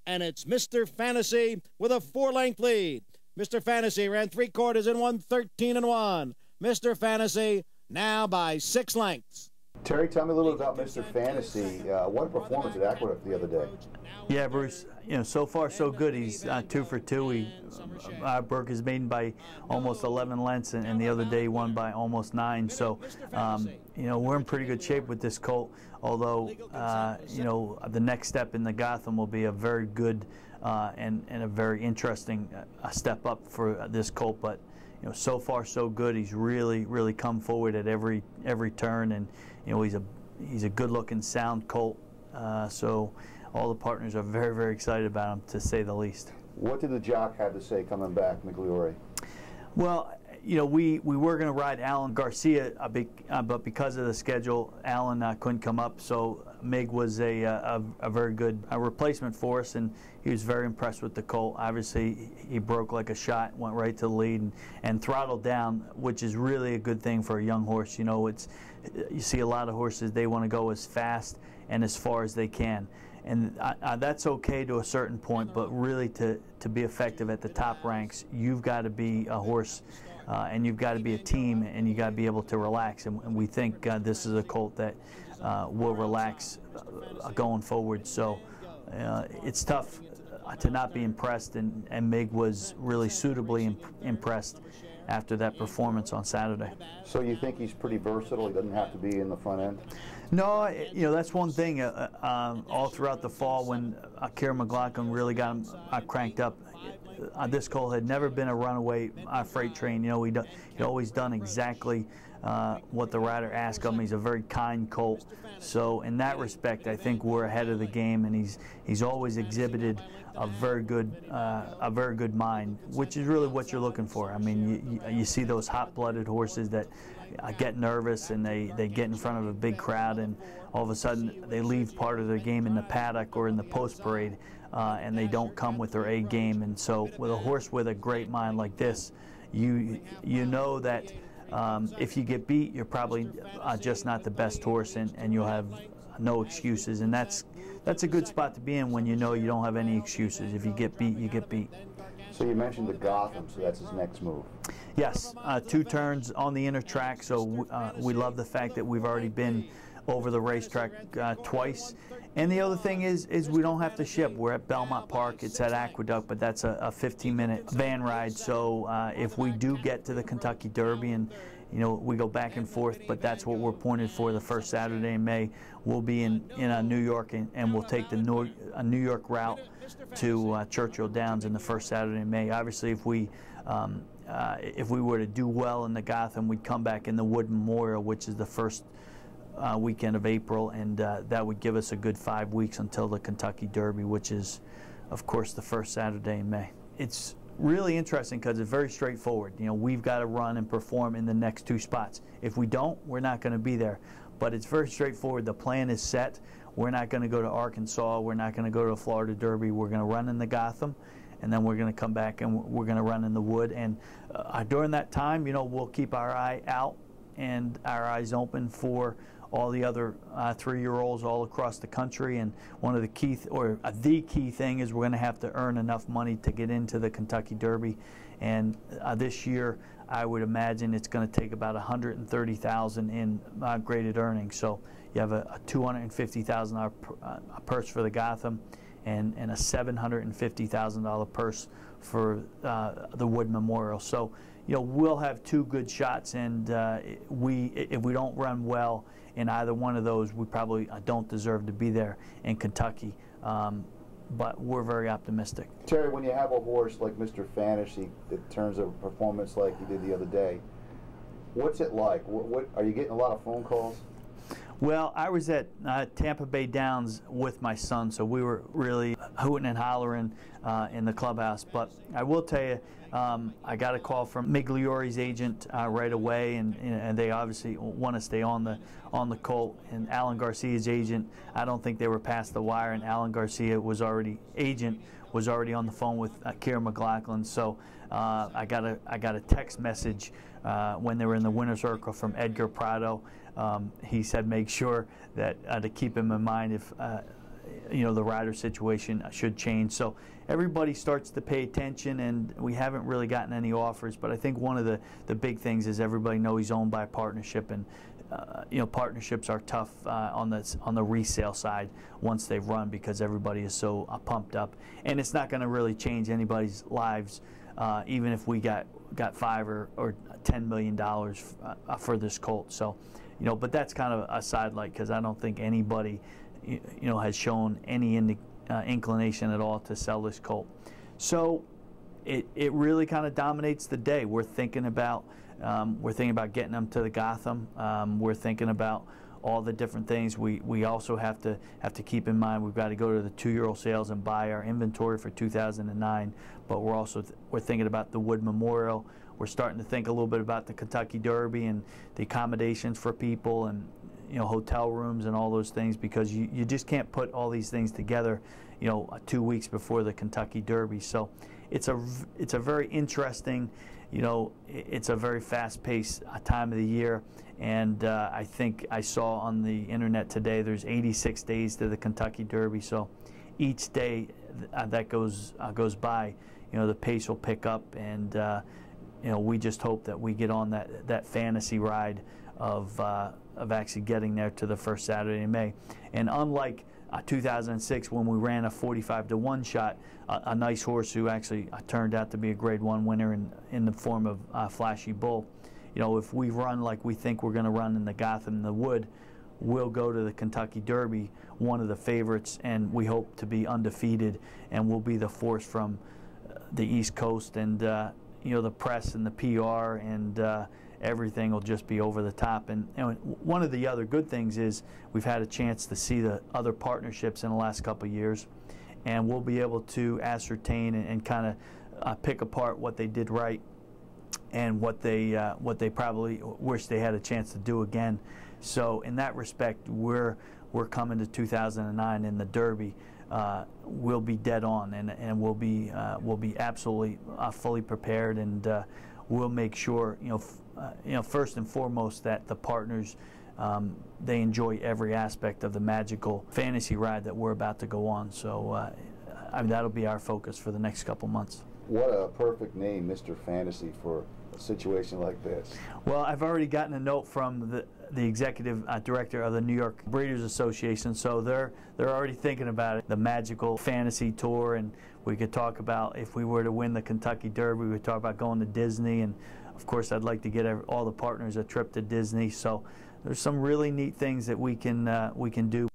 and it's Mr. Fantasy with a 4-length lead. Mr. Fantasy ran 3/4 and won 13-1. Mr. Fantasy now by 6 lengths. Terry, tell me a little bit about Mr. Fantasy. What a performance at Aqueduct the other day. Yeah, Bruce, so far so good. He's 2 for 2. He broke his maiden by almost 11 lengths, and the other day he won by almost 9. So, we're in pretty good shape with this colt, although, the next step in the Gotham will be a very good and a very interesting step up for this colt. But, so far so good. He's really come forward at every turn, and he's a good-looking, sound colt. So all the partners are very excited about him, to say the least. What did the jock have to say coming back, Migliore? Well, we were going to ride Alan Garcia, but because of the schedule, Alan couldn't come up. So Mig was a very good replacement for us, and he was very impressed with the colt. Obviously, he broke like a shot, went right to the lead, and throttled down, which is really a good thing for a young horse. You see a lot of horses, they want to go as fast and as far as they can. And that's okay to a certain point, but really to be effective at the top ranks, you've got to be a horse and you've got to be a team, and you've got to be able to relax. And we think this is a colt that will relax going forward. So it's tough to not be impressed, and Mig was really suitably impressed after that performance on Saturday. So you think he's pretty versatile? He doesn't have to be in the front end? No, that's one thing. All throughout the fall, when Kieran McLaughlin really got him cranked up, this colt had never been a runaway freight train. He'd always done exactly what the rider asked of him. He's a very kind colt. So in that respect, I think we're ahead of the game, and he's always exhibited a very good mind, which is really what you're looking for. I mean, you see those hot-blooded horses that get nervous, and they get in front of a big crowd, and all of a sudden they leave part of their game in the paddock or in the post parade, and they don't come with their A game. And so with a horse with a great mind like this, you know that if you get beat, you're probably just not the best horse, and you'll have no excuses. And that's a good spot to be in when you know you don't have any excuses. If you get beat, you get beat. So you mentioned the Gotham, so that's his next move. Yes, 2 turns on the inner track, so we love the fact that we've already been over the racetrack twice. And the other thing is we don't have to ship. We're at Belmont Park, it's at Aqueduct, but that's a 15-minute van ride. So if we do get to the Kentucky Derby, and we go back and forth, but that's what we're pointed for the first Saturday in May. We'll be in New York, and we'll take the New York route to Churchill Downs in the first Saturday in May. Obviously, if we were to do well in the Gotham, we'd come back in the Wood Memorial, which is the first weekend of April, and that would give us a good 5 weeks until the Kentucky Derby, which is, of course, the first Saturday in May. It's really interesting because it's very straightforward. We've got to run and perform in the next 2 spots. If we don't, we're not going to be there. But it's very straightforward. The plan is set. We're not going to go to Arkansas. We're not going to go to the Florida Derby. We're going to run in the Gotham, and then we're going to come back and we're going to run in the Wood. And during that time, we'll keep our eye out and our eyes open for all the other 3-year-olds all across the country. And one of the key thing is we're going to have to earn enough money to get into the Kentucky Derby. And this year, I would imagine it's going to take about $130,000 in graded earnings. So you have a $250,000 purse for the Gotham, and a $750,000 purse for the Wood Memorial. So we'll have 2 good shots, and if we don't run well in either one of those, we probably don't deserve to be there in Kentucky. But we're very optimistic. Terry, when you have a horse like Mr. Fantasy that turns a performance like he did the other day, what's it like? What are you getting a lot of phone calls? Well, I was at Tampa Bay Downs with my son, so we were really hooting and hollering in the clubhouse. But I will tell you, I got a call from Migliore's agent right away, and they obviously want to stay on the colt. And Alan Garcia's agent, I don't think they were past the wire, and Alan Garcia was already on the phone with Kieran McLaughlin. So I got a text message when they were in the winner's circle from Edgar Prado. He said make sure that to keep him in mind the rider situation should change. So everybody starts to pay attention, and we haven't really gotten any offers. But I think one of the big things is everybody knows he's owned by a partnership, and partnerships are tough on the resale side once they've run, because everybody is so pumped up, and it's not going to really change anybody's lives, even if we got $5 or $10 million for this colt. So, but that's kind of a sidelight, because I don't think anybody has shown any inclination at all to sell this colt. So it really kind of dominates the day. We're thinking about getting them to the Gotham. We're thinking about all the different things. We also have to keep in mind we've got to go to the 2-year-old sales and buy our inventory for 2009. But we're thinking about the Wood Memorial. We're starting to think a little bit about the Kentucky Derby and the accommodations for people, and hotel rooms and all those things, because you just can't put all these things together 2 weeks before the Kentucky Derby. So it's a very interesting, it's a very fast-paced time of the year. And I think I saw on the internet today there's 86 days to the Kentucky Derby. So each day that goes by, the pace will pick up, and we just hope that we get on that fantasy ride of actually getting there to the first Saturday in May. And unlike 2006, when we ran a 45-to-1 shot, a nice horse who actually turned out to be a Grade 1 winner in the form of Flashy Bull, if we run like we think we're going to run in the Gotham and the Wood, we'll go to the Kentucky Derby, one of the favorites, and we hope to be undefeated, and we'll be the force from the East Coast, and the press and the PR and everything will just be over the top. And one of the other good things is we've had a chance to see the other partnerships in the last couple of years, and we'll be able to ascertain and kind of pick apart what they did right and what they probably wish they had a chance to do again. So in that respect, we're coming to 2009 in the Derby. We'll be dead on, and we'll be absolutely fully prepared, and we'll make sure first and foremost that the partners they enjoy every aspect of the magical fantasy ride that we're about to go on. So that'll be our focus for the next couple months. What a perfect name, Mr. Fantasy, for a situation like this. Well, I've already gotten a note from the executive director of the New York Breeders Association, so they're already thinking about it, the magical fantasy tour. And we could talk about, if we were to win the Kentucky Derby, we would talk about going to Disney, and of course I'd like to get all the partners a trip to Disney. So there's some really neat things that we can do